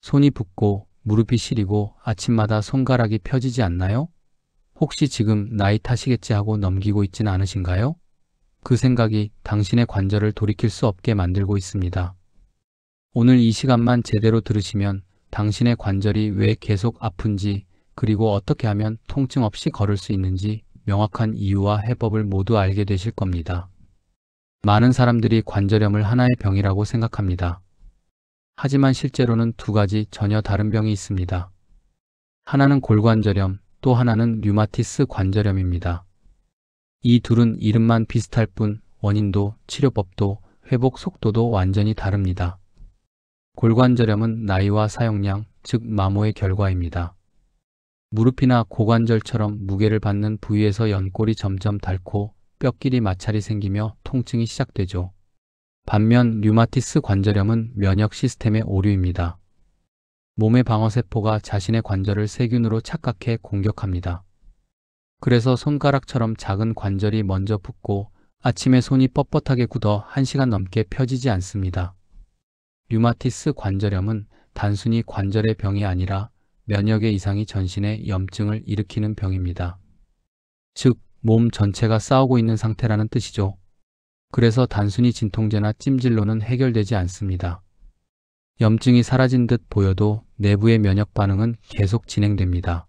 손이 붓고 무릎이 시리고 아침마다 손가락이 펴지지 않나요? 혹시 지금 나이 탓이겠지 하고 넘기고 있지는 않으신가요? 그 생각이 당신의 관절을 돌이킬 수 없게 만들고 있습니다. 오늘 이 시간만 제대로 들으시면 당신의 관절이 왜 계속 아픈지, 그리고 어떻게 하면 통증 없이 걸을 수 있는지 명확한 이유와 해법을 모두 알게 되실 겁니다. 많은 사람들이 관절염을 하나의 병이라고 생각합니다. 하지만 실제로는 두 가지 전혀 다른 병이 있습니다. 하나는 골관절염, 또 하나는 류마티스 관절염입니다. 이 둘은 이름만 비슷할 뿐 원인도, 치료법도, 회복 속도도 완전히 다릅니다. 골관절염은 나이와 사용량, 즉 마모의 결과입니다. 무릎이나 고관절처럼 무게를 받는 부위에서 연골이 점점 닳고 뼈끼리 마찰이 생기며 통증이 시작되죠. 반면 류마티스 관절염은 면역 시스템의 오류입니다. 몸의 방어세포가 자신의 관절을 세균으로 착각해 공격합니다. 그래서 손가락처럼 작은 관절이 먼저 붓고 아침에 손이 뻣뻣하게 굳어 1시간 넘게 펴지지 않습니다. 류마티스 관절염은 단순히 관절의 병이 아니라 면역의 이상이 전신에 염증을 일으키는 병입니다. 즉, 몸 전체가 싸우고 있는 상태라는 뜻이죠. 그래서 단순히 진통제나 찜질로는 해결되지 않습니다. 염증이 사라진 듯 보여도 내부의 면역 반응은 계속 진행됩니다.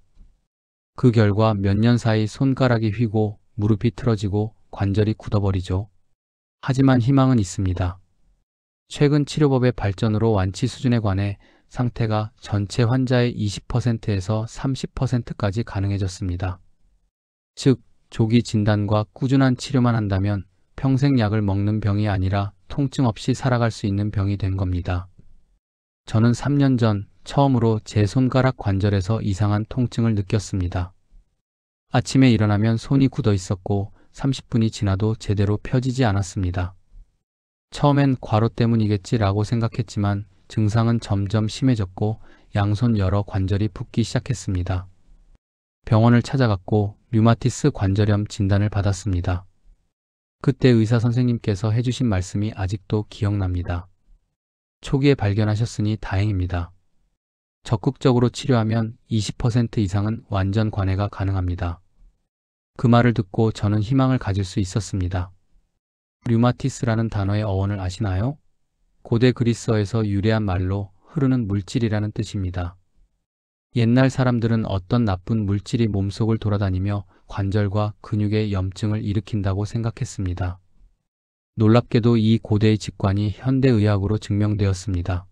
그 결과 몇 년 사이 손가락이 휘고 무릎이 틀어지고 관절이 굳어버리죠. 하지만 희망은 있습니다. 최근 치료법의 발전으로 완치 수준에 관해 상태가 전체 환자의 20%에서 30%까지 가능해졌습니다. 즉, 조기 진단과 꾸준한 치료만 한다면 평생 약을 먹는 병이 아니라 통증 없이 살아갈 수 있는 병이 된 겁니다. 저는 3년 전 처음으로 제 손가락 관절에서 이상한 통증을 느꼈습니다. 아침에 일어나면 손이 굳어 있었고 30분이 지나도 제대로 펴지지 않았습니다. 처음엔 과로 때문이겠지라고 생각했지만 증상은 점점 심해졌고 양손 여러 관절이 붓기 시작했습니다. 병원을 찾아갔고 류마티스 관절염 진단을 받았습니다. 그때 의사 선생님께서 해주신 말씀이 아직도 기억납니다. 초기에 발견하셨으니 다행입니다. 적극적으로 치료하면 20% 이상은 완전 관해가 가능합니다. 그 말을 듣고 저는 희망을 가질 수 있었습니다. 류마티스라는 단어의 어원을 아시나요? 고대 그리스어에서 유래한 말로 흐르는 물질이라는 뜻입니다. 옛날 사람들은 어떤 나쁜 물질이 몸속을 돌아다니며 관절과 근육에 염증을 일으킨다고 생각했습니다. 놀랍게도 이 고대의 직관이 현대의학으로 증명되었습니다.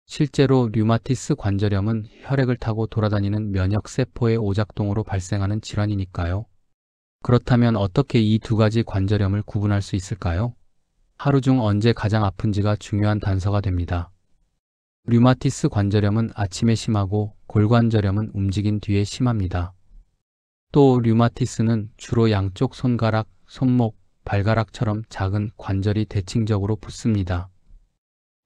실제로 류마티스 관절염은 혈액을 타고 돌아다니는 면역세포의 오작동으로 발생하는 질환이니까요. 그렇다면 어떻게 이 두 가지 관절염을 구분할 수 있을까요? 하루 중 언제 가장 아픈지가 중요한 단서가 됩니다. 류마티스 관절염은 아침에 심하고 골관절염은 움직인 뒤에 심합니다. 또 류마티스는 주로 양쪽 손가락, 손목, 발가락처럼 작은 관절이 대칭적으로 붓습니다.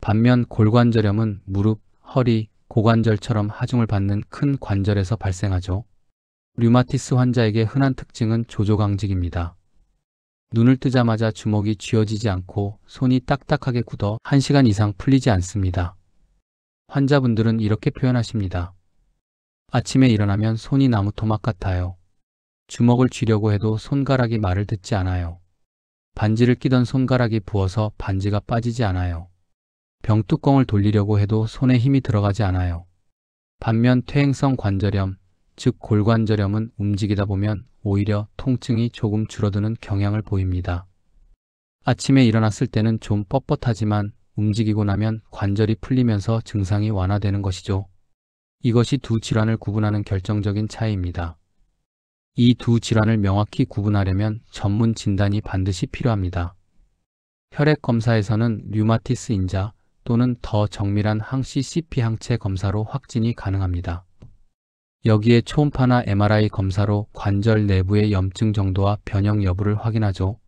반면 골관절염은 무릎, 허리, 고관절처럼 하중을 받는 큰 관절에서 발생하죠. 류마티스 환자에게 흔한 특징은 조조강직입니다. 눈을 뜨자마자 주먹이 쥐어지지 않고 손이 딱딱하게 굳어 1시간 이상 풀리지 않습니다. 환자분들은 이렇게 표현하십니다. 아침에 일어나면 손이 나무토막 같아요. 주먹을 쥐려고 해도 손가락이 말을 듣지 않아요. 반지를 끼던 손가락이 부어서 반지가 빠지지 않아요. 병뚜껑을 돌리려고 해도 손에 힘이 들어가지 않아요. 반면 퇴행성 관절염, 즉 골관절염은 움직이다 보면 오히려 통증이 조금 줄어드는 경향을 보입니다. 아침에 일어났을 때는 좀 뻣뻣하지만 움직이고 나면 관절이 풀리면서 증상이 완화되는 것이죠. 이것이 두 질환을 구분하는 결정적인 차이입니다. 이 두 질환을 명확히 구분하려면 전문 진단이 반드시 필요합니다. 혈액 검사에서는 류마티스 인자 또는 더 정밀한 항시 CP 항체 검사로 확진이 가능합니다. 여기에 초음파나 MRI 검사로 관절 내부의 염증 정도와 변형 여부를 확인하죠.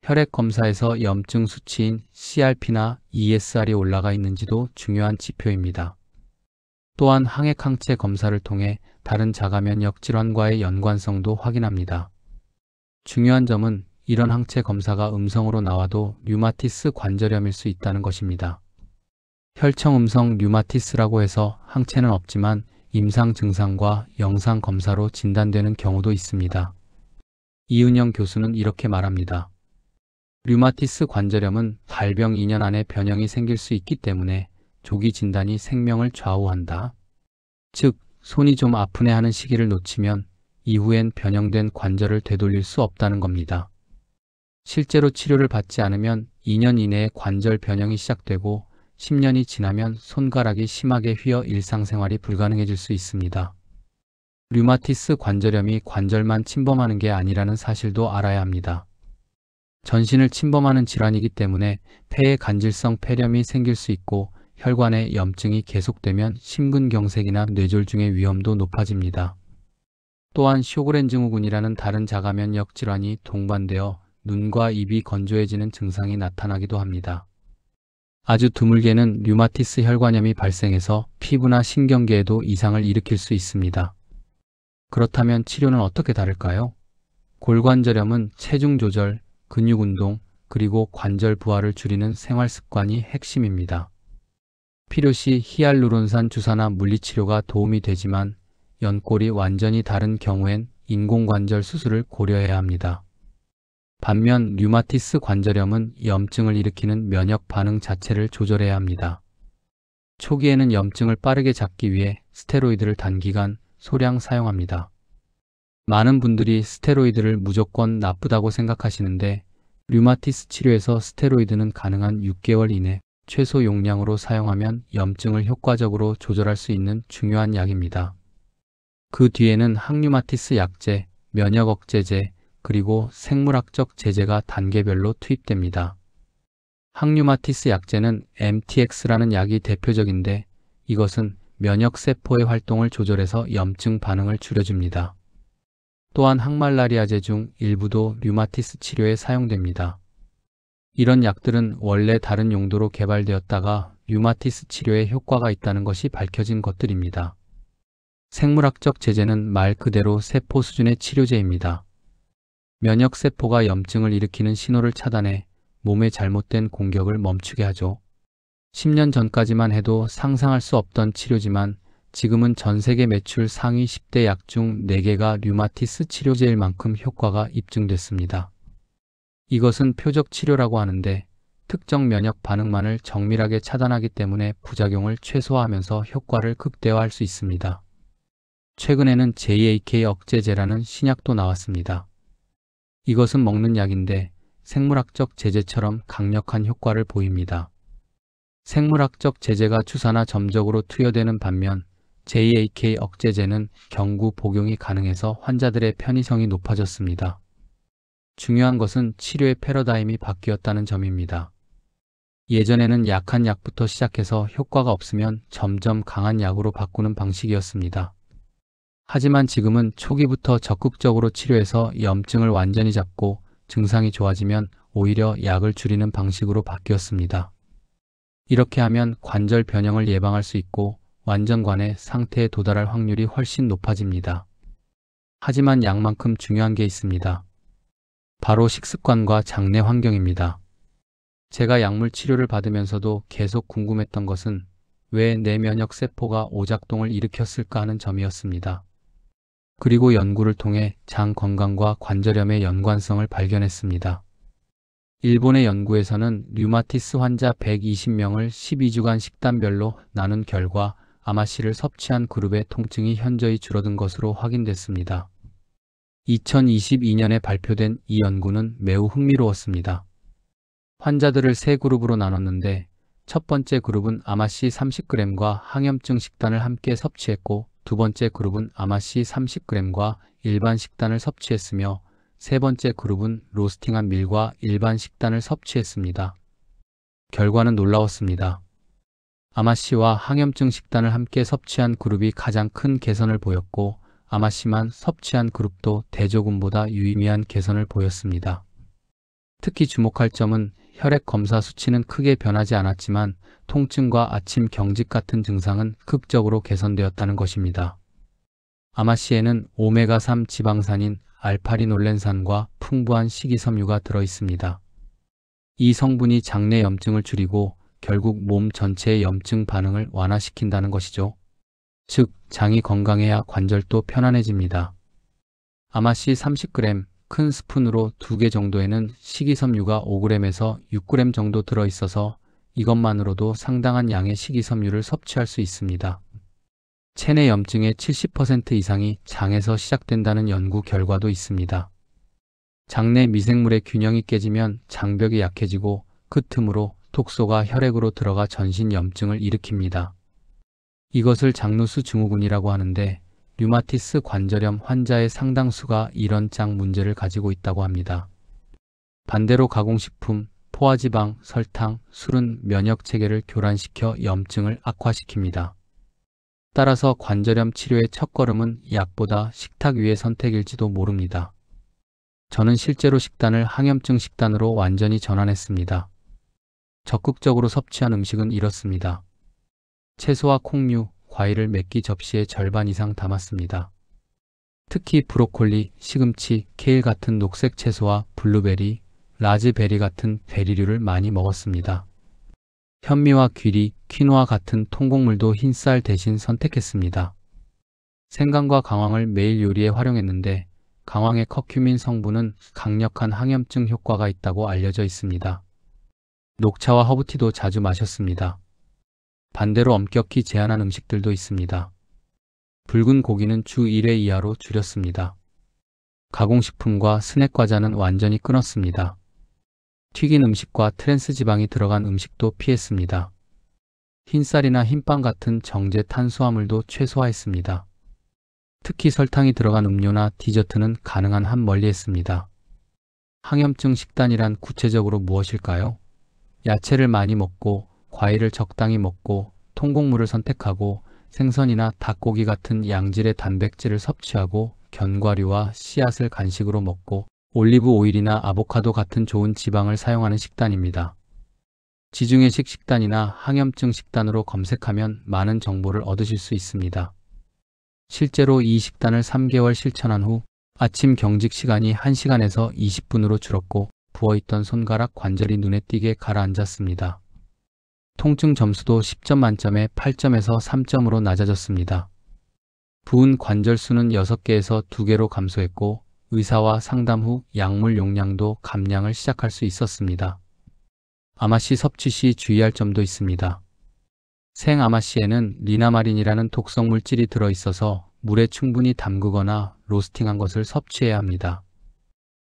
혈액 검사에서 염증 수치인 CRP나 ESR이 올라가 있는지도 중요한 지표입니다. 또한 항액 항체 검사를 통해 다른 자가면역 질환과의 연관성도 확인합니다. 중요한 점은 이런 항체 검사가 음성으로 나와도 류마티스 관절염일 수 있다는 것입니다. 혈청음성 류마티스라고 해서 항체는 없지만 임상 증상과 영상 검사로 진단되는 경우도 있습니다. 이은영 교수는 이렇게 말합니다. 류마티스 관절염은 발병 2년 안에 변형이 생길 수 있기 때문에 조기 진단이 생명을 좌우한다. 즉, 손이 좀 아프네 하는 시기를 놓치면 이후엔 변형된 관절을 되돌릴 수 없다는 겁니다. 실제로 치료를 받지 않으면 2년 이내에 관절 변형이 시작되고 10년이 지나면 손가락이 심하게 휘어 일상생활이 불가능해질 수 있습니다. 류마티스 관절염이 관절만 침범하는 게 아니라는 사실도 알아야 합니다. 전신을 침범하는 질환이기 때문에 폐에 간질성 폐렴이 생길 수 있고 혈관에 염증이 계속되면 심근경색이나 뇌졸중의 위험도 높아집니다. 또한 쇼그렌 증후군이라는 다른 자가면역 질환이 동반되어 눈과 입이 건조해지는 증상이 나타나기도 합니다. 아주 드물게는 류마티스 혈관염이 발생해서 피부나 신경계에도 이상을 일으킬 수 있습니다. 그렇다면 치료는 어떻게 다를까요? 골관절염은 체중 조절, 근육 운동, 그리고 관절 부하를 줄이는 생활 습관이 핵심입니다. 필요시 히알루론산 주사나 물리치료가 도움이 되지만 연골이 완전히 다른 경우엔 인공관절 수술을 고려해야 합니다. 반면 류마티스 관절염은 염증을 일으키는 면역 반응 자체를 조절해야 합니다. 초기에는 염증을 빠르게 잡기 위해 스테로이드를 단기간 소량 사용합니다. 많은 분들이 스테로이드를 무조건 나쁘다고 생각하시는데 류마티스 치료에서 스테로이드는 가능한 6개월 이내 최소 용량으로 사용하면 염증을 효과적으로 조절할 수 있는 중요한 약입니다. 그 뒤에는 항류마티스 약제, 면역 억제제, 그리고 생물학적 제제가 단계별로 투입됩니다. 항류마티스 약제는 MTX라는 약이 대표적인데 이것은 면역세포의 활동을 조절해서 염증 반응을 줄여줍니다. 또한 항말라리아제 중 일부도 류마티스 치료에 사용됩니다. 이런 약들은 원래 다른 용도로 개발되었다가 류마티스 치료에 효과가 있다는 것이 밝혀진 것들입니다. 생물학적 제제는 말 그대로 세포 수준의 치료제입니다. 면역세포가 염증을 일으키는 신호를 차단해 몸의 잘못된 공격을 멈추게 하죠. 10년 전까지만 해도 상상할 수 없던 치료지만 지금은 전 세계 매출 상위 10대 약 중 4개가 류마티스 치료제일 만큼 효과가 입증됐습니다. 이것은 표적 치료라고 하는데 특정 면역 반응만을 정밀하게 차단하기 때문에 부작용을 최소화하면서 효과를 극대화할 수 있습니다. 최근에는 JAK 억제제라는 신약도 나왔습니다. 이것은 먹는 약인데 생물학적 제제처럼 강력한 효과를 보입니다. 생물학적 제제가 주사나 점적으로 투여되는 반면 JAK 억제제는 경구 복용이 가능해서 환자들의 편의성이 높아졌습니다. 중요한 것은 치료의 패러다임이 바뀌었다는 점입니다. 예전에는 약한 약부터 시작해서 효과가 없으면 점점 강한 약으로 바꾸는 방식이었습니다. 하지만 지금은 초기부터 적극적으로 치료해서 염증을 완전히 잡고 증상이 좋아지면 오히려 약을 줄이는 방식으로 바뀌었습니다. 이렇게 하면 관절 변형을 예방할 수 있고 완전관의 상태에 도달할 확률이 훨씬 높아집니다. 하지만 약만큼 중요한 게 있습니다. 바로 식습관과 장내 환경입니다. 제가 약물 치료를 받으면서도 계속 궁금했던 것은 왜 내 면역세포가 오작동을 일으켰을까 하는 점이었습니다. 그리고 연구를 통해 장 건강과 관절염의 연관성을 발견했습니다. 일본의 연구에서는 류마티스 환자 120명을 12주간 식단별로 나눈 결과 아마씨를 섭취한 그룹의 통증이 현저히 줄어든 것으로 확인됐습니다. 2022년에 발표된 이 연구는 매우 흥미로웠습니다. 환자들을 3그룹으로 나눴는데 첫 번째 그룹은 아마씨 30g과 항염증 식단을 함께 섭취했고 두 번째 그룹은 아마씨 30g과 일반 식단을 섭취했으며 세 번째 그룹은 로스팅한 밀과 일반 식단을 섭취했습니다. 결과는 놀라웠습니다. 아마씨와 항염증 식단을 함께 섭취한 그룹이 가장 큰 개선을 보였고 아마씨만 섭취한 그룹도 대조군보다 유의미한 개선을 보였습니다. 특히 주목할 점은 혈액 검사 수치는 크게 변하지 않았지만 통증과 아침 경직 같은 증상은 극적으로 개선되었다는 것입니다. 아마씨에는 오메가3 지방산인 알파리놀렌산과 풍부한 식이섬유가 들어있습니다. 이 성분이 장내 염증을 줄이고 결국 몸 전체의 염증 반응을 완화시킨다는 것이죠. 즉, 장이 건강해야 관절도 편안해집니다. 아마씨 30g, 큰 스푼으로 2개 정도에는 식이섬유가 5g에서 6g 정도 들어있어서 이것만으로도 상당한 양의 식이섬유를 섭취할 수 있습니다. 체내 염증의 70% 이상이 장에서 시작된다는 연구 결과도 있습니다. 장내 미생물의 균형이 깨지면 장벽이 약해지고 그 틈으로 독소가 혈액으로 들어가 전신 염증을 일으킵니다. 이것을 장누수 증후군이라고 하는데 류마티스 관절염 환자의 상당수가 이런 장 문제를 가지고 있다고 합니다. 반대로 가공식품, 포화지방, 설탕, 술은 면역체계를 교란시켜 염증을 악화시킵니다. 따라서 관절염 치료의 첫걸음은 약보다 식탁 위의 선택일지도 모릅니다. 저는 실제로 식단을 항염증 식단으로 완전히 전환했습니다. 적극적으로 섭취한 음식은 이렇습니다. 채소와 콩류, 과일을 몇 끼 접시의 절반 이상 담았습니다. 특히 브로콜리, 시금치, 케일 같은 녹색 채소와 블루베리, 라즈베리 같은 베리류를 많이 먹었습니다. 현미와 귀리, 퀴노아 같은 통곡물도 흰쌀 대신 선택했습니다. 생강과 강황을 매일 요리에 활용했는데 강황의 커큐민 성분은 강력한 항염증 효과가 있다고 알려져 있습니다. 녹차와 허브티도 자주 마셨습니다. 반대로 엄격히 제한한 음식들도 있습니다. 붉은 고기는 주 1회 이하로 줄였습니다. 가공식품과 스낵 과자는 완전히 끊었습니다. 튀긴 음식과 트랜스 지방이 들어간 음식도 피했습니다. 흰쌀이나 흰빵 같은 정제 탄수화물도 최소화했습니다. 특히 설탕이 들어간 음료나 디저트는 가능한 한 멀리했습니다. 항염증 식단이란 구체적으로 무엇일까요? 야채를 많이 먹고 과일을 적당히 먹고 통곡물을 선택하고 생선이나 닭고기 같은 양질의 단백질을 섭취하고 견과류와 씨앗을 간식으로 먹고 올리브 오일이나 아보카도 같은 좋은 지방을 사용하는 식단입니다. 지중해식 식단이나 항염증 식단으로 검색하면 많은 정보를 얻으실 수 있습니다. 실제로 이 식단을 3개월 실천한 후 아침 경직 시간이 1시간에서 20분으로 줄었고 부어있던 손가락 관절이 눈에 띄게 가라앉았습니다. 통증 점수도 10점 만점에 8점에서 3점으로 낮아졌습니다. 부은 관절 수는 6개에서 2개로 감소했고 의사와 상담 후 약물 용량도 감량을 시작할 수 있었습니다. 아마씨 섭취 시 주의할 점도 있습니다. 생 아마씨에는 리나마린이라는 독성 물질이 들어있어서 물에 충분히 담그거나 로스팅한 것을 섭취해야 합니다.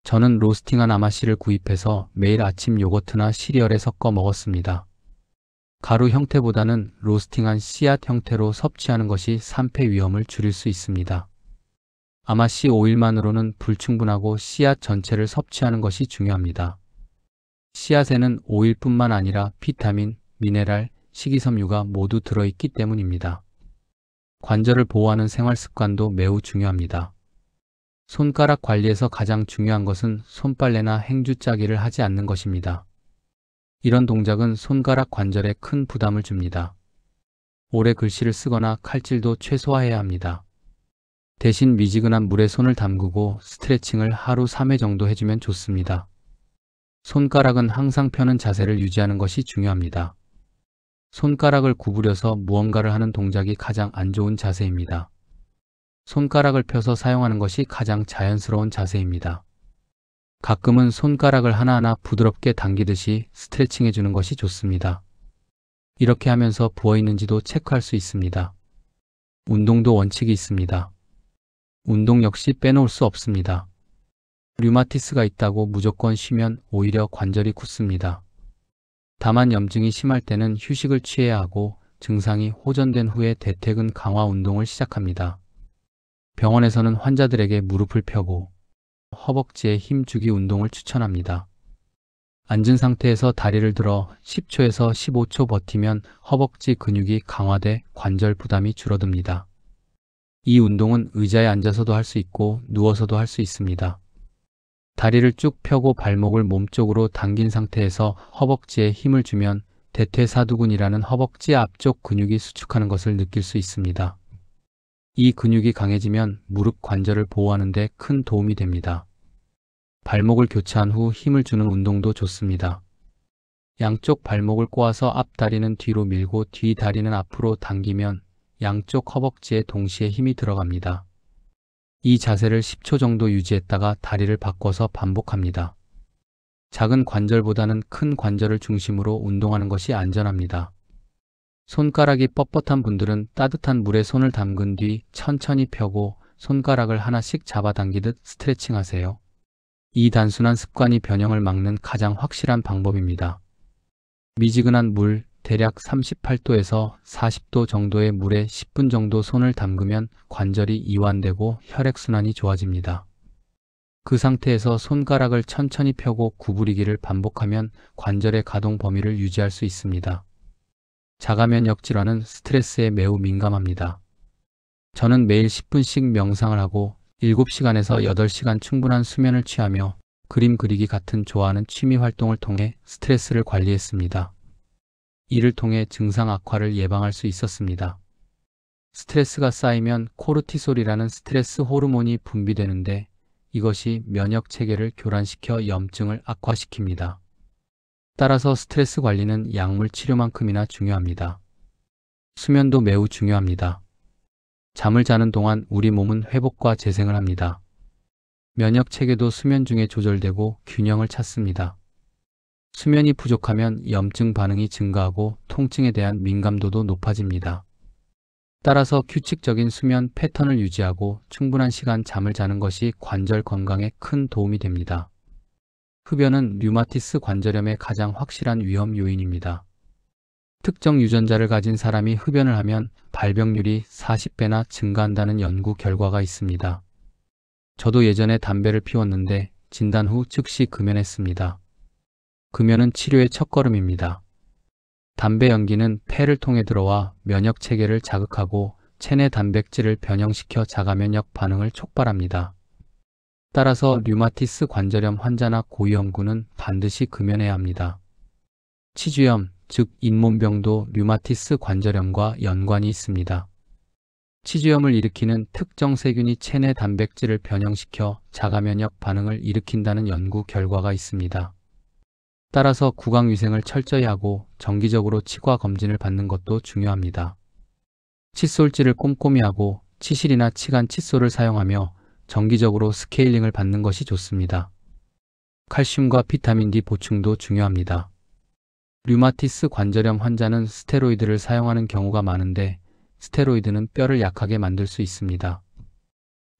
저는 로스팅한 아마씨를 구입해서 매일 아침 요거트나 시리얼에 섞어 먹었습니다. 가루 형태보다는 로스팅한 씨앗 형태로 섭취하는 것이 산패 위험을 줄일 수 있습니다. 아마씨 오일만으로는 불충분하고 씨앗 전체를 섭취하는 것이 중요합니다. 씨앗에는 오일뿐만 아니라 비타민, 미네랄, 식이섬유가 모두 들어있기 때문입니다. 관절을 보호하는 생활 습관도 매우 중요합니다. 손가락 관리에서 가장 중요한 것은 손빨래나 행주 짜기를 하지 않는 것입니다. 이런 동작은 손가락 관절에 큰 부담을 줍니다. 오래 글씨를 쓰거나 칼질도 최소화해야 합니다. 대신 미지근한 물에 손을 담그고 스트레칭을 하루 3회 정도 해주면 좋습니다. 손가락은 항상 펴는 자세를 유지하는 것이 중요합니다. 손가락을 구부려서 무언가를 하는 동작이 가장 안 좋은 자세입니다. 손가락을 펴서 사용하는 것이 가장 자연스러운 자세입니다. 가끔은 손가락을 하나하나 부드럽게 당기듯이 스트레칭 해주는 것이 좋습니다. 이렇게 하면서 부어있는지도 체크할 수 있습니다. 운동도 원칙이 있습니다. 운동 역시 빼놓을 수 없습니다. 류마티스가 있다고 무조건 쉬면 오히려 관절이 굳습니다. 다만 염증이 심할 때는 휴식을 취해야 하고 증상이 호전된 후에 대퇴근 강화 운동을 시작합니다. 병원에서는 환자들에게 무릎을 펴고 허벅지에 힘 주기 운동을 추천합니다. 앉은 상태에서 다리를 들어 10초에서 15초 버티면 허벅지 근육이 강화돼 관절 부담이 줄어듭니다. 이 운동은 의자에 앉아서도 할 수 있고 누워서도 할 수 있습니다. 다리를 쭉 펴고 발목을 몸쪽으로 당긴 상태에서 허벅지에 힘을 주면 대퇴사두근이라는 허벅지 앞쪽 근육이 수축하는 것을 느낄 수 있습니다. 이 근육이 강해지면 무릎 관절을 보호하는 데 큰 도움이 됩니다. 발목을 교차한 후 힘을 주는 운동도 좋습니다. 양쪽 발목을 꼬아서 앞 다리는 뒤로 밀고 뒤 다리는 앞으로 당기면 양쪽 허벅지에 동시에 힘이 들어갑니다. 이 자세를 10초 정도 유지했다가 다리를 바꿔서 반복합니다. 작은 관절보다는 큰 관절을 중심으로 운동하는 것이 안전합니다. 손가락이 뻣뻣한 분들은 따뜻한 물에 손을 담근 뒤 천천히 펴고 손가락을 하나씩 잡아당기듯 스트레칭 하세요. 이 단순한 습관이 변형을 막는 가장 확실한 방법입니다. 미지근한 물, 대략 38도에서 40도 정도의 물에 10분 정도 손을 담그면 관절이 이완되고 혈액순환이 좋아집니다. 그 상태에서 손가락을 천천히 펴고 구부리기를 반복하면 관절의 가동 범위를 유지할 수 있습니다. 자가면역 질환은 스트레스에 매우 민감합니다. 저는 매일 10분씩 명상을 하고 7시간에서 8시간 충분한 수면을 취하며 그림 그리기 같은 좋아하는 취미 활동을 통해 스트레스를 관리했습니다. 이를 통해 증상 악화를 예방할 수 있었습니다. 스트레스가 쌓이면 코르티솔이라는 스트레스 호르몬이 분비되는데 이것이 면역 체계를 교란시켜 염증을 악화시킵니다. 따라서 스트레스 관리는 약물 치료만큼이나 중요합니다. 수면도 매우 중요합니다. 잠을 자는 동안 우리 몸은 회복과 재생을 합니다. 면역 체계도 수면 중에 조절되고 균형을 찾습니다. 수면이 부족하면 염증 반응이 증가하고 통증에 대한 민감도도 높아집니다. 따라서 규칙적인 수면 패턴을 유지하고 충분한 시간 잠을 자는 것이 관절 건강에 큰 도움이 됩니다. 흡연은 류마티스 관절염의 가장 확실한 위험 요인입니다. 특정 유전자를 가진 사람이 흡연을 하면 발병률이 40배나 증가한다는 연구 결과가 있습니다. 저도 예전에 담배를 피웠는데 진단 후 즉시 금연했습니다. 금연은 치료의 첫걸음입니다. 담배 연기는 폐를 통해 들어와 면역 체계를 자극하고 체내 단백질을 변형시켜 자가면역 반응을 촉발합니다. 따라서 류마티스 관절염 환자나 고위험군은 반드시 금연해야 합니다. 치주염, 즉 잇몸병도 류마티스 관절염과 연관이 있습니다. 치주염을 일으키는 특정 세균이 체내 단백질을 변형시켜 자가면역 반응을 일으킨다는 연구 결과가 있습니다. 따라서 구강위생을 철저히 하고 정기적으로 치과 검진을 받는 것도 중요합니다. 칫솔질을 꼼꼼히 하고 치실이나 치간 칫솔을 사용하며 정기적으로 스케일링을 받는 것이 좋습니다. 칼슘과 비타민 D 보충도 중요합니다. 류마티스 관절염 환자는 스테로이드를 사용하는 경우가 많은데 스테로이드는 뼈를 약하게 만들 수 있습니다.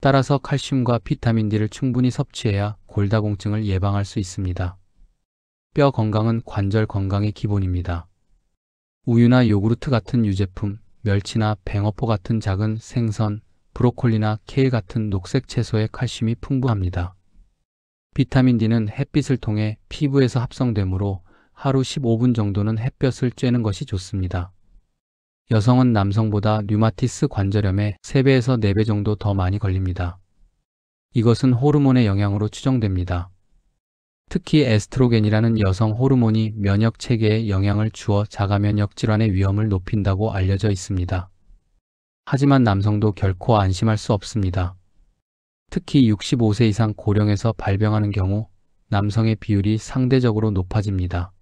따라서 칼슘과 비타민 D를 충분히 섭취해야 골다공증을 예방할 수 있습니다. 뼈 건강은 관절 건강의 기본입니다. 우유나 요구르트 같은 유제품, 멸치나 뱅어포 같은 작은 생선, 브로콜리나 케일 같은 녹색 채소에 칼슘이 풍부합니다. 비타민 D는 햇빛을 통해 피부에서 합성되므로 하루 15분 정도는 햇볕을 쬐는 것이 좋습니다. 여성은 남성보다 류마티스 관절염에 3배에서 4배 정도 더 많이 걸립니다. 이것은 호르몬의 영향으로 추정됩니다. 특히 에스트로겐이라는 여성 호르몬이 면역 체계에 영향을 주어 자가면역 질환의 위험을 높인다고 알려져 있습니다. 하지만 남성도 결코 안심할 수 없습니다. 특히 65세 이상 고령에서 발병하는 경우 남성의 비율이 상대적으로 높아집니다.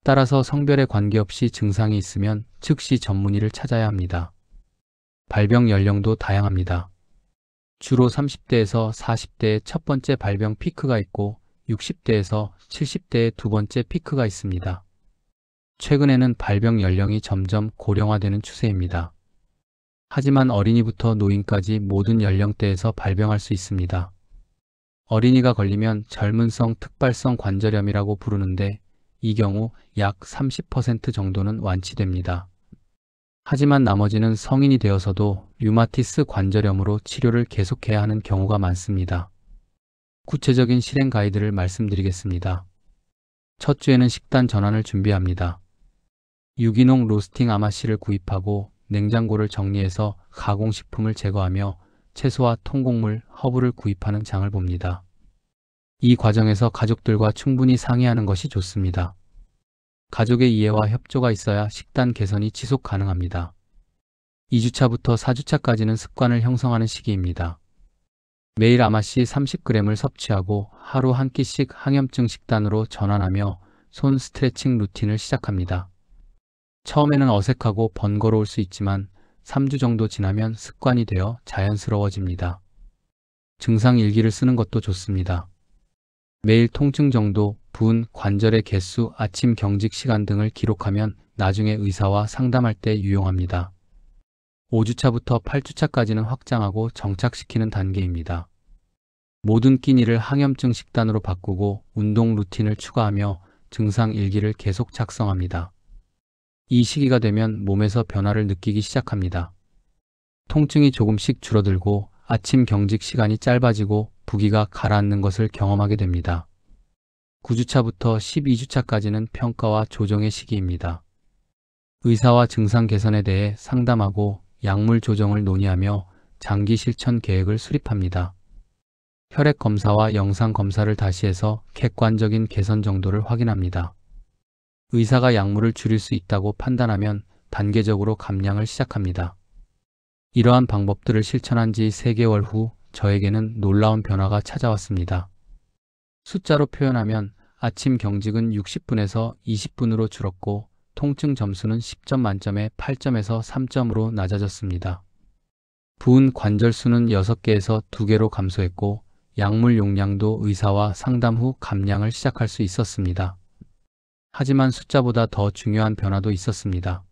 따라서 성별에 관계없이 증상이 있으면 즉시 전문의를 찾아야 합니다. 발병 연령도 다양합니다. 주로 30대에서 40대의 첫 번째 발병 피크가 있고 60대에서 70대의 두 번째 피크가 있습니다. 최근에는 발병 연령이 점점 고령화되는 추세입니다. 하지만 어린이부터 노인까지 모든 연령대에서 발병할 수 있습니다. 어린이가 걸리면 젊은성 특발성 관절염이라고 부르는데 이 경우 약 30% 정도는 완치됩니다. 하지만 나머지는 성인이 되어서도 류마티스 관절염으로 치료를 계속해야 하는 경우가 많습니다. 구체적인 실행 가이드를 말씀드리겠습니다. 첫 주에는 식단 전환을 준비합니다. 유기농 로스팅 아마씨를 구입하고 냉장고를 정리해서 가공식품을 제거하며 채소와 통곡물, 허브를 구입하는 장을 봅니다. 이 과정에서 가족들과 충분히 상의하는 것이 좋습니다. 가족의 이해와 협조가 있어야 식단 개선이 지속 가능합니다. 2주차부터 4주차까지는 습관을 형성하는 시기입니다. 매일 아마씨 30g을 섭취하고 하루 한 끼씩 항염증 식단으로 전환하며 손 스트레칭 루틴을 시작합니다. 처음에는 어색하고 번거로울 수 있지만 3주 정도 지나면 습관이 되어 자연스러워집니다. 증상 일기를 쓰는 것도 좋습니다. 매일 통증 정도, 부은, 관절의 개수, 아침 경직 시간 등을 기록하면 나중에 의사와 상담할 때 유용합니다. 5주차부터 8주차까지는 확장하고 정착시키는 단계입니다. 모든 끼니를 항염증 식단으로 바꾸고 운동 루틴을 추가하며 증상 일기를 계속 작성합니다. 이 시기가 되면 몸에서 변화를 느끼기 시작합니다. 통증이 조금씩 줄어들고 아침 경직 시간이 짧아지고 부기가 가라앉는 것을 경험하게 됩니다. 9주차부터 12주차까지는 평가와 조정의 시기입니다. 의사와 증상 개선에 대해 상담하고 약물 조정을 논의하며 장기 실천 계획을 수립합니다. 혈액 검사와 영상 검사를 다시 해서 객관적인 개선 정도를 확인합니다. 의사가 약물을 줄일 수 있다고 판단하면 단계적으로 감량을 시작합니다. 이러한 방법들을 실천한 지 3개월 후 저에게는 놀라운 변화가 찾아왔습니다. 숫자로 표현하면 아침 경직은 60분에서 20분으로 줄었고 통증 점수는 10점 만점에 8점에서 3점으로 낮아졌습니다. 부은 관절 수는 6개에서 2개로 감소했고 약물 용량도 의사와 상담 후 감량을 시작할 수 있었습니다. 하지만 숫자보다 더 중요한 변화도 있었습니다.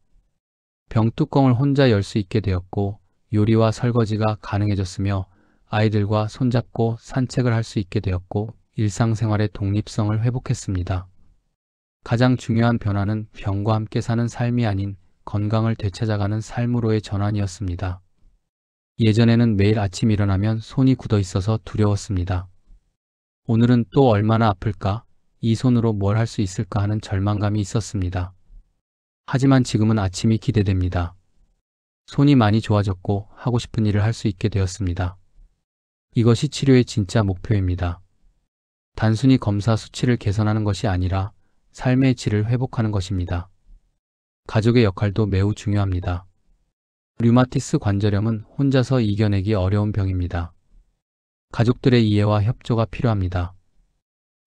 병뚜껑을 혼자 열 수 있게 되었고 요리와 설거지가 가능해졌으며 아이들과 손잡고 산책을 할 수 있게 되었고 일상생활의 독립성을 회복했습니다. 가장 중요한 변화는 병과 함께 사는 삶이 아닌 건강을 되찾아가는 삶으로의 전환이었습니다. 예전에는 매일 아침 일어나면 손이 굳어 있어서 두려웠습니다. 오늘은 또 얼마나 아플까? 이 손으로 뭘 할 수 있을까 하는 절망감이 있었습니다. 하지만 지금은 아침이 기대됩니다. 손이 많이 좋아졌고 하고 싶은 일을 할 수 있게 되었습니다. 이것이 치료의 진짜 목표입니다. 단순히 검사 수치를 개선하는 것이 아니라 삶의 질을 회복하는 것입니다. 가족의 역할도 매우 중요합니다. 류마티스 관절염은 혼자서 이겨내기 어려운 병입니다. 가족들의 이해와 협조가 필요합니다.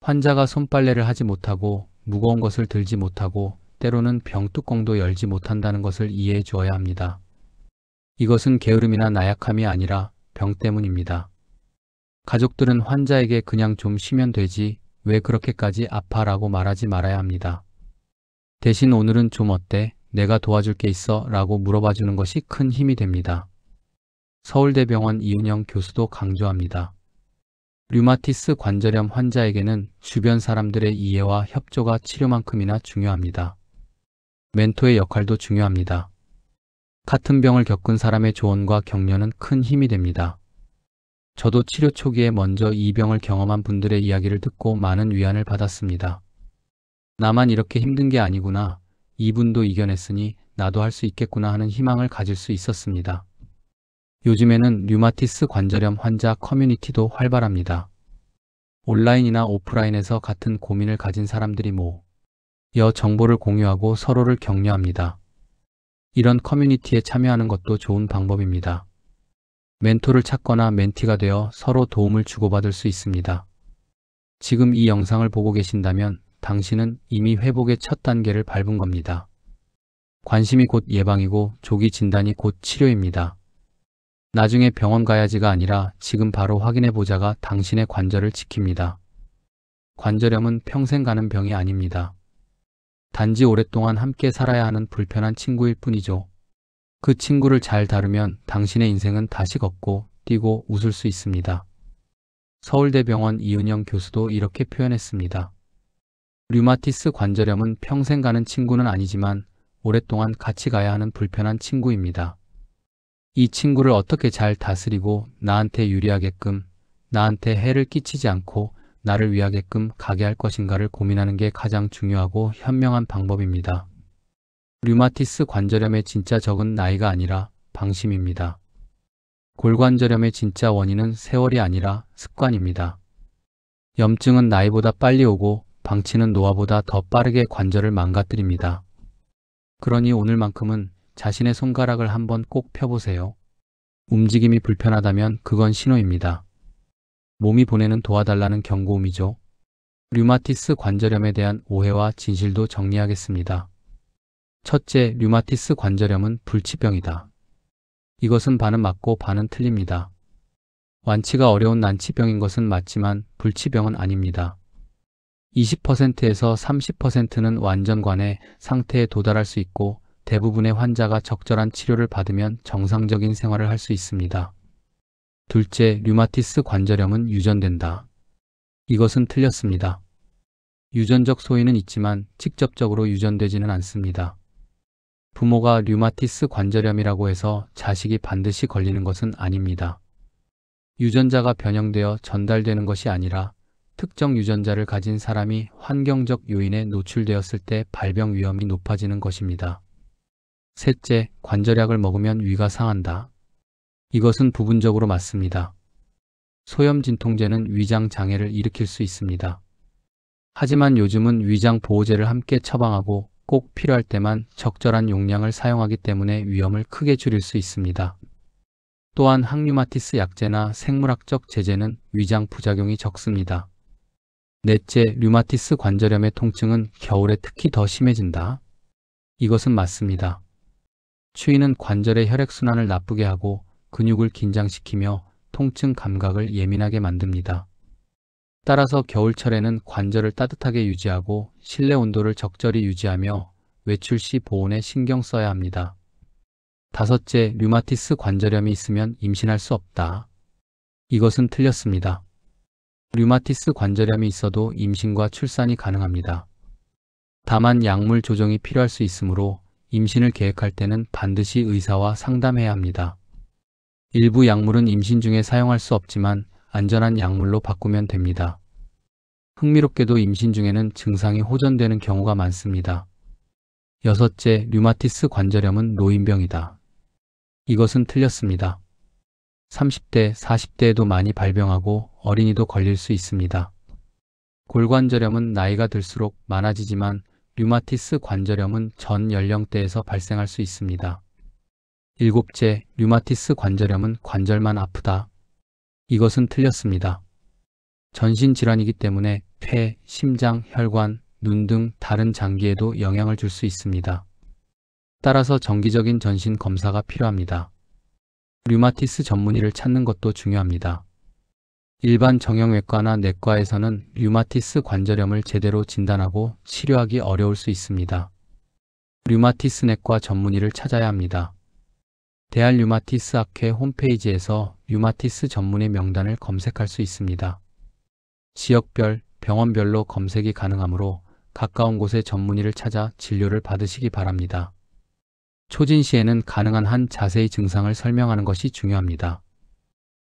환자가 손빨래를 하지 못하고 무거운 것을 들지 못하고 때로는 병뚜껑도 열지 못한다는 것을 이해해 주어야 합니다. 이것은 게으름이나 나약함이 아니라 병 때문입니다. 가족들은 환자에게 그냥 좀 쉬면 되지 왜 그렇게까지 아파라고 말하지 말아야 합니다. 대신 오늘은 좀 어때? 내가 도와줄 게 있어? 라고 물어봐 주는 것이 큰 힘이 됩니다. 서울대병원 이은영 교수도 강조합니다. 류마티스 관절염 환자에게는 주변 사람들의 이해와 협조가 치료만큼이나 중요합니다. 멘토의 역할도 중요합니다. 같은 병을 겪은 사람의 조언과 격려는 큰 힘이 됩니다. 저도 치료 초기에 먼저 이 병을 경험한 분들의 이야기를 듣고 많은 위안을 받았습니다. 나만 이렇게 힘든 게 아니구나. 이분도 이겨냈으니 나도 할 수 있겠구나 하는 희망을 가질 수 있었습니다. 요즘에는 류마티스 관절염 환자 커뮤니티도 활발합니다. 온라인이나 오프라인에서 같은 고민을 가진 사람들이 모여 정보를 공유하고 서로를 격려합니다. 이런 커뮤니티에 참여하는 것도 좋은 방법입니다. 멘토를 찾거나 멘티가 되어 서로 도움을 주고받을 수 있습니다. 지금 이 영상을 보고 계신다면 당신은 이미 회복의 첫 단계를 밟은 겁니다. 관심이 곧 예방이고 조기 진단이 곧 치료입니다. 나중에 병원 가야지가 아니라 지금 바로 확인해보자가 당신의 관절을 지킵니다. 관절염은 평생 가는 병이 아닙니다. 단지 오랫동안 함께 살아야 하는 불편한 친구일 뿐이죠. 그 친구를 잘 다루면 당신의 인생은 다시 걷고 뛰고 웃을 수 있습니다. 서울대병원 이은영 교수도 이렇게 표현했습니다. 류마티스 관절염은 평생 가는 친구는 아니지만 오랫동안 같이 가야 하는 불편한 친구입니다. 이 친구를 어떻게 잘 다스리고 나한테 유리하게끔, 나한테 해를 끼치지 않고 나를 위하게끔 가게 할 것인가를 고민하는 게 가장 중요하고 현명한 방법입니다. 류마티스 관절염의 진짜 적은 나이가 아니라 방심입니다. 골관절염의 진짜 원인은 세월이 아니라 습관입니다. 염증은 나이보다 빨리 오고 방치는 노화보다 더 빠르게 관절을 망가뜨립니다. 그러니 오늘만큼은 자신의 손가락을 한번 꼭 펴보세요. 움직임이 불편하다면 그건 신호입니다. 몸이 보내는 도와달라는 경고음이죠. 류마티스 관절염에 대한 오해와 진실도 정리하겠습니다. 첫째, 류마티스 관절염은 불치병이다. 이것은 반은 맞고 반은 틀립니다. 완치가 어려운 난치병인 것은 맞지만 불치병은 아닙니다. 20%에서 30%는 완전 관해 상태에 도달할 수 있고 대부분의 환자가 적절한 치료를 받으면 정상적인 생활을 할 수 있습니다. 둘째, 류마티스 관절염은 유전된다. 이것은 틀렸습니다. 유전적 소인은 있지만 직접적으로 유전되지는 않습니다. 부모가 류마티스 관절염이라고 해서 자식이 반드시 걸리는 것은 아닙니다. 유전자가 변형되어 전달되는 것이 아니라 특정 유전자를 가진 사람이 환경적 요인에 노출되었을 때 발병 위험이 높아지는 것입니다. 셋째, 관절약을 먹으면 위가 상한다. 이것은 부분적으로 맞습니다. 소염 진통제는 위장 장애를 일으킬 수 있습니다. 하지만 요즘은 위장 보호제를 함께 처방하고 꼭 필요할 때만 적절한 용량을 사용하기 때문에 위험을 크게 줄일 수 있습니다. 또한 항류마티스 약제나 생물학적 제제는 위장 부작용이 적습니다. 넷째, 류마티스 관절염의 통증은 겨울에 특히 더 심해진다. 이것은 맞습니다. 추위는 관절의 혈액순환을 나쁘게 하고 근육을 긴장시키며 통증 감각을 예민하게 만듭니다. 따라서 겨울철에는 관절을 따뜻하게 유지하고 실내 온도를 적절히 유지하며 외출 시 보온에 신경 써야 합니다. 다섯째, 류마티스 관절염이 있으면 임신할 수 없다. 이것은 틀렸습니다. 류마티스 관절염이 있어도 임신과 출산이 가능합니다. 다만 약물 조정이 필요할 수 있으므로 임신을 계획할 때는 반드시 의사와 상담해야 합니다. 일부 약물은 임신 중에 사용할 수 없지만 안전한 약물로 바꾸면 됩니다. 흥미롭게도 임신 중에는 증상이 호전되는 경우가 많습니다. 여섯째, 류마티스 관절염은 노인병이다. 이것은 틀렸습니다. 30대, 40대에도 많이 발병하고 어린이도 걸릴 수 있습니다. 골관절염은 나이가 들수록 많아지지만 류마티스 관절염은 전 연령대에서 발생할 수 있습니다. 일곱째, 류마티스 관절염은 관절만 아프다. 이것은 틀렸습니다. 전신질환이기 때문에 폐, 심장, 혈관, 눈 등 다른 장기에도 영향을 줄 수 있습니다. 따라서 정기적인 전신 검사가 필요합니다. 류마티스 전문의를 찾는 것도 중요합니다. 일반 정형외과나 내과에서는 류마티스 관절염을 제대로 진단하고 치료하기 어려울 수 있습니다. 류마티스 내과 전문의를 찾아야 합니다. 대한류마티스 학회 홈페이지에서 류마티스 전문의 명단을 검색할 수 있습니다. 지역별, 병원별로 검색이 가능하므로 가까운 곳의 전문의를 찾아 진료를 받으시기 바랍니다. 초진 시에는 가능한 한 자세히 증상을 설명하는 것이 중요합니다.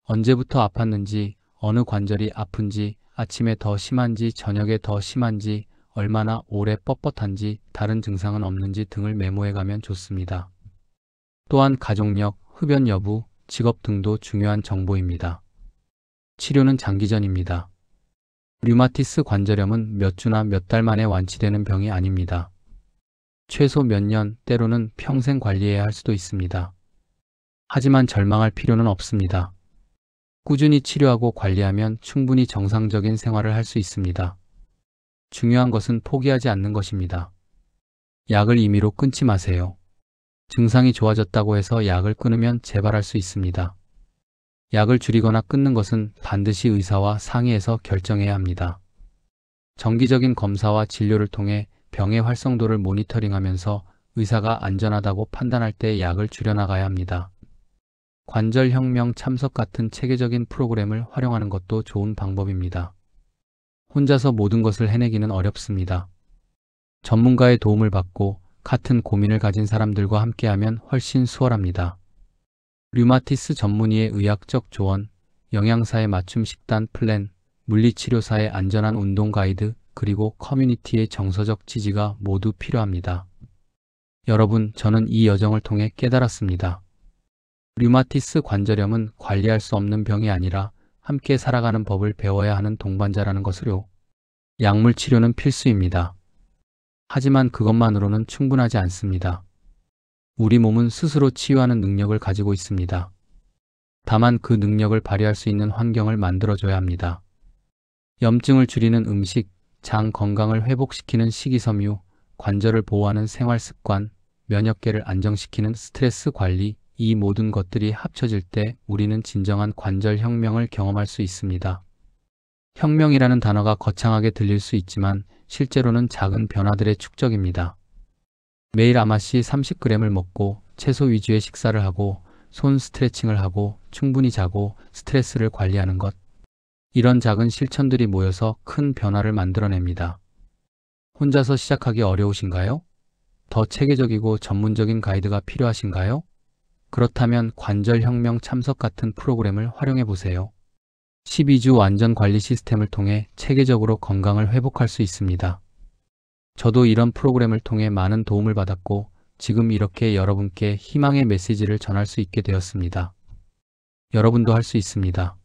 언제부터 아팠는지, 어느 관절이 아픈지, 아침에 더 심한지, 저녁에 더 심한지, 얼마나 오래 뻣뻣한지, 다른 증상은 없는지 등을 메모해가면 좋습니다. 또한 가족력, 흡연 여부, 직업 등도 중요한 정보입니다. 치료는 장기전입니다. 류마티스 관절염은 몇 주나 몇 달 만에 완치되는 병이 아닙니다. 최소 몇 년, 때로는 평생 관리해야 할 수도 있습니다. 하지만 절망할 필요는 없습니다. 꾸준히 치료하고 관리하면 충분히 정상적인 생활을 할 수 있습니다. 중요한 것은 포기하지 않는 것입니다. 약을 임의로 끊지 마세요. 증상이 좋아졌다고 해서 약을 끊으면 재발할 수 있습니다. 약을 줄이거나 끊는 것은 반드시 의사와 상의해서 결정해야 합니다. 정기적인 검사와 진료를 통해 병의 활성도를 모니터링하면서 의사가 안전하다고 판단할 때 약을 줄여나가야 합니다. 관절혁명 참석 같은 체계적인 프로그램을 활용하는 것도 좋은 방법입니다. 혼자서 모든 것을 해내기는 어렵습니다. 전문가의 도움을 받고 같은 고민을 가진 사람들과 함께하면 훨씬 수월합니다. 류마티스 전문의의 의학적 조언, 영양사의 맞춤 식단 플랜, 물리치료사의 안전한 운동 가이드, 그리고 커뮤니티의 정서적 지지가 모두 필요합니다. 여러분, 저는 이 여정을 통해 깨달았습니다. 류마티스 관절염은 관리할 수 없는 병이 아니라 함께 살아가는 법을 배워야 하는 동반자라는 것을요. 약물 치료는 필수입니다. 하지만 그것만으로는 충분하지 않습니다. 우리 몸은 스스로 치유하는 능력을 가지고 있습니다. 다만 그 능력을 발휘할 수 있는 환경을 만들어줘야 합니다. 염증을 줄이는 음식, 장 건강을 회복시키는 식이섬유, 관절을 보호하는 생활 습관, 면역계를 안정시키는 스트레스 관리, 이 모든 것들이 합쳐질 때 우리는 진정한 관절 혁명을 경험할 수 있습니다. 혁명이라는 단어가 거창하게 들릴 수 있지만 실제로는 작은 변화들의 축적입니다. 매일 아마씨 30g을 먹고 채소 위주의 식사를 하고 손 스트레칭을 하고 충분히 자고 스트레스를 관리하는 것. 이런 작은 실천들이 모여서 큰 변화를 만들어냅니다. 혼자서 시작하기 어려우신가요? 더 체계적이고 전문적인 가이드가 필요하신가요? 그렇다면 관절혁명 참석 같은 프로그램을 활용해 보세요. 12주 완전 관리 시스템을 통해 체계적으로 건강을 회복할 수 있습니다. 저도 이런 프로그램을 통해 많은 도움을 받았고 지금 이렇게 여러분께 희망의 메시지를 전할 수 있게 되었습니다. 여러분도 할 수 있습니다.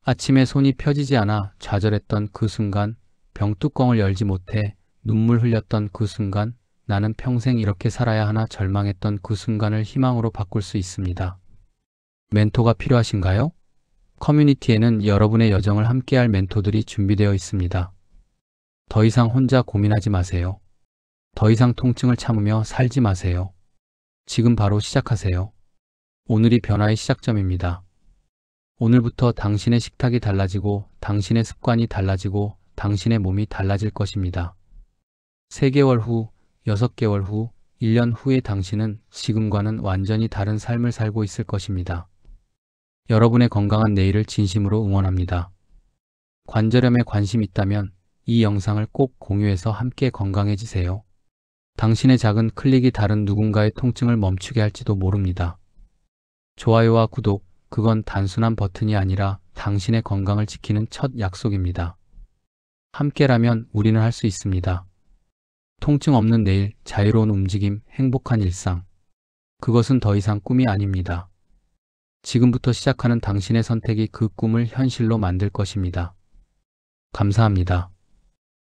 아침에 손이 펴지지 않아 좌절했던 그 순간, 병뚜껑을 열지 못해 눈물 흘렸던 그 순간, 나는 평생 이렇게 살아야 하나 절망했던 그 순간을 희망으로 바꿀 수 있습니다. 멘토가 필요하신가요? 커뮤니티에는 여러분의 여정을 함께할 멘토들이 준비되어 있습니다. 더 이상 혼자 고민하지 마세요. 더 이상 통증을 참으며 살지 마세요. 지금 바로 시작하세요. 오늘이 변화의 시작점입니다. 오늘부터 당신의 식탁이 달라지고 당신의 습관이 달라지고 당신의 몸이 달라질 것입니다. 3개월 후, 6개월 후, 1년 후의 당신은 지금과는 완전히 다른 삶을 살고 있을 것입니다. 여러분의 건강한 내일을 진심으로 응원합니다. 관절염에 관심 있다면 이 영상을 꼭 공유해서 함께 건강해지세요. 당신의 작은 클릭이 다른 누군가의 통증을 멈추게 할지도 모릅니다. 좋아요와 구독, 그건 단순한 버튼이 아니라 당신의 건강을 지키는 첫 약속입니다. 함께라면 우리는 할 수 있습니다. 통증 없는 내일, 자유로운 움직임, 행복한 일상. 그것은 더 이상 꿈이 아닙니다. 지금부터 시작하는 당신의 선택이 그 꿈을 현실로 만들 것입니다. 감사합니다.